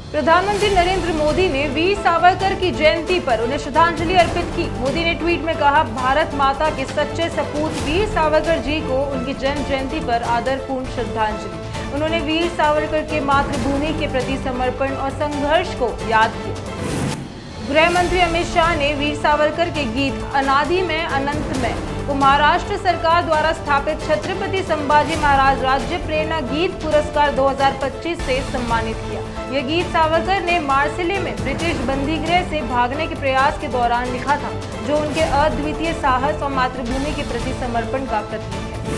प्रधानमंत्री नरेंद्र मोदी ने वीर सावरकर की जयंती पर उन्हें श्रद्धांजलि अर्पित की। मोदी ने ट्वीट में कहा, भारत माता के सच्चे सपूत वीर सावरकर जी को उनकी जन्म जयंती पर आदरपूर्ण श्रद्धांजलि। उन्होंने वीर सावरकर के मातृभूमि के प्रति समर्पण और संघर्ष को याद किया। गृह मंत्री अमित शाह ने वीर सावरकर के गीत अनादि में अनंत में को महाराष्ट्र सरकार द्वारा स्थापित छत्रपति संभाजी महाराज राज्य प्रेरणा गीत पुरस्कार 2025 से सम्मानित किया। यह गीत सावरकर ने मार्सिले में ब्रिटिश बंदीगृह से भागने के प्रयास के दौरान लिखा था, जो उनके अद्वितीय साहस और मातृभूमि के प्रति समर्पण का प्रतीक है।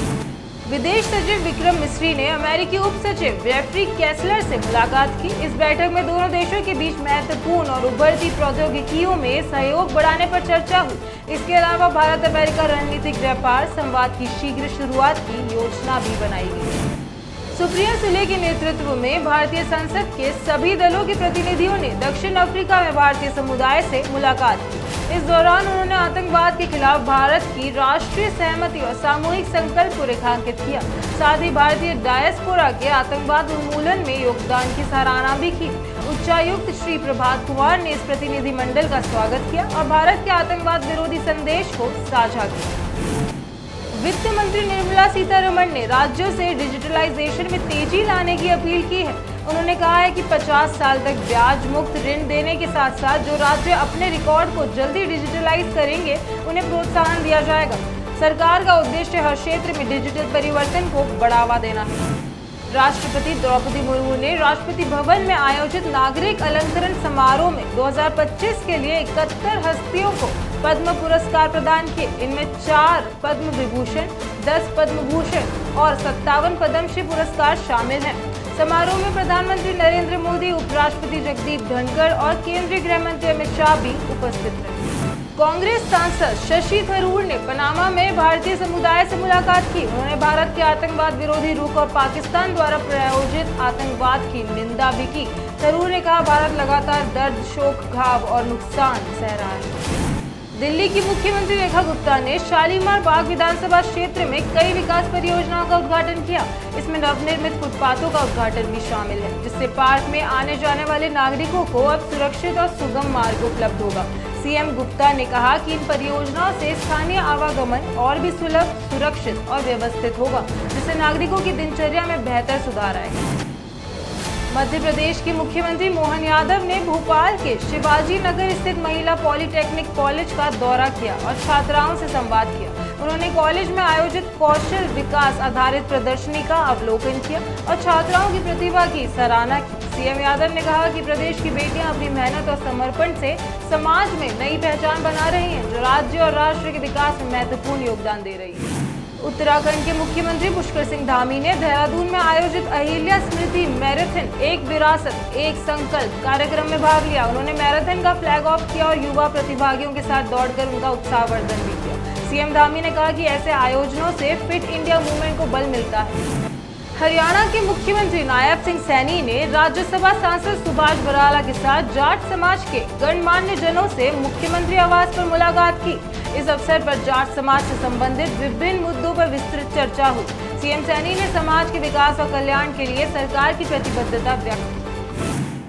विदेश सचिव विक्रम मिस्री ने अमेरिकी उप सचिव जेफरी केसलर से मुलाकात की। इस बैठक में दोनों देशों के बीच महत्वपूर्ण और उभरती प्रौद्योगिकियों में सहयोग बढ़ाने पर चर्चा हुई। इसके अलावा भारत अमेरिका रणनीतिक व्यापार संवाद की शीघ्र शुरुआत की योजना भी बनाई गई। सुप्रिया सुले के नेतृत्व में भारतीय संसद के सभी दलों के प्रतिनिधियों ने दक्षिण अफ्रीका में भारतीय समुदाय से मुलाकात की। इस दौरान उन्होंने आतंकवाद के खिलाफ भारत की राष्ट्रीय सहमति और सामूहिक संकल्प को रेखांकित किया। साथ ही भारतीय डायस्पोरा के आतंकवाद उन्मूलन में योगदान की सराहना भी की। उच्चायुक्त श्री प्रभात कुमार ने इस प्रतिनिधिमंडल का स्वागत किया और भारत के आतंकवाद विरोधी संदेश को साझा किया। वित्त मंत्री निर्मला सीतारमण ने राज्यों से डिजिटलाइजेशन में तेजी लाने की अपील की है। उन्होंने कहा है कि 50 साल तक ब्याज मुक्त ऋण देने के साथ साथ जो राज्य अपने रिकॉर्ड को जल्दी डिजिटलाइज करेंगे, उन्हें प्रोत्साहन दिया जाएगा। सरकार का उद्देश्य हर क्षेत्र में डिजिटल परिवर्तन को बढ़ावा देना है। राष्ट्रपति द्रौपदी मुर्मू ने राष्ट्रपति भवन में आयोजित नागरिक अलंकरण समारोह में 2025 के लिए 71 हस्तियों को पद्म पुरस्कार प्रदान किए। इनमें 4 पद्म विभूषण, 10 पद्म भूषण और 57 पद्मश्री पुरस्कार शामिल हैं। समारोह में प्रधानमंत्री नरेंद्र मोदी, उपराष्ट्रपति जगदीप धनखड़ और केंद्रीय गृह मंत्री अमित शाह भी उपस्थित रहे। कांग्रेस सांसद शशि थरूर ने पनामा में भारतीय समुदाय से मुलाकात की। उन्होंने भारत के आतंकवाद विरोधी रुख और पाकिस्तान द्वारा प्रायोजित आतंकवाद की निंदा भी की। थरूर ने कहा, भारत लगातार दर्द, शोक, घाव और नुकसान सह रहा है। दिल्ली की मुख्यमंत्री रेखा गुप्ता ने शालीमार बाग विधानसभा क्षेत्र में कई विकास परियोजनाओं का उद्घाटन किया। इसमें नवनिर्मित फुटपाथों का उद्घाटन भी शामिल है, जिससे पार्क में आने जाने वाले नागरिकों को अब सुरक्षित और सुगम मार्ग उपलब्ध होगा। सीएम गुप्ता ने कहा कि इन परियोजनाओं से स्थानीय आवागमन और भी सुलभ, सुरक्षित और व्यवस्थित होगा, जिससे नागरिकों की दिनचर्या में बेहतर सुधार आएगा। मध्य प्रदेश के मुख्यमंत्री मोहन यादव ने भोपाल के शिवाजी नगर स्थित महिला पॉलिटेक्निक कॉलेज का दौरा किया और छात्राओं से संवाद किया। उन्होंने कॉलेज में आयोजित कौशल विकास आधारित प्रदर्शनी का अवलोकन किया और छात्राओं की प्रतिभा की सराहना की। सीएम यादव ने कहा कि प्रदेश की बेटियां अपनी मेहनत और समर्पण से समाज में नई पहचान बना रही हैं, जो राज्य और राष्ट्र के विकास में महत्वपूर्ण योगदान दे रही है। उत्तराखंड के मुख्यमंत्री पुष्कर सिंह धामी ने देहरादून में आयोजित अहिल्या स्मृति मैराथन एक विरासत एक संकल्प कार्यक्रम में भाग लिया। उन्होंने मैराथन का फ्लैग ऑफ किया और युवा प्रतिभागियों के साथ दौड़कर उनका उत्साहवर्धन भी किया। सीएम धामी ने कहा कि ऐसे आयोजनों से फिट इंडिया मूवमेंट को बल मिलता है। हरियाणा के मुख्यमंत्री नायब सिंह सैनी ने राज्यसभा सांसद सुभाष बराला के साथ जाट समाज के गणमान्य जनों से मुख्यमंत्री आवास पर मुलाकात की। इस अवसर पर जाट समाज से संबंधित विभिन्न मुद्दों पर विस्तृत चर्चा हुई। सीएम सैनी ने समाज के विकास और कल्याण के लिए सरकार की प्रतिबद्धता व्यक्त की।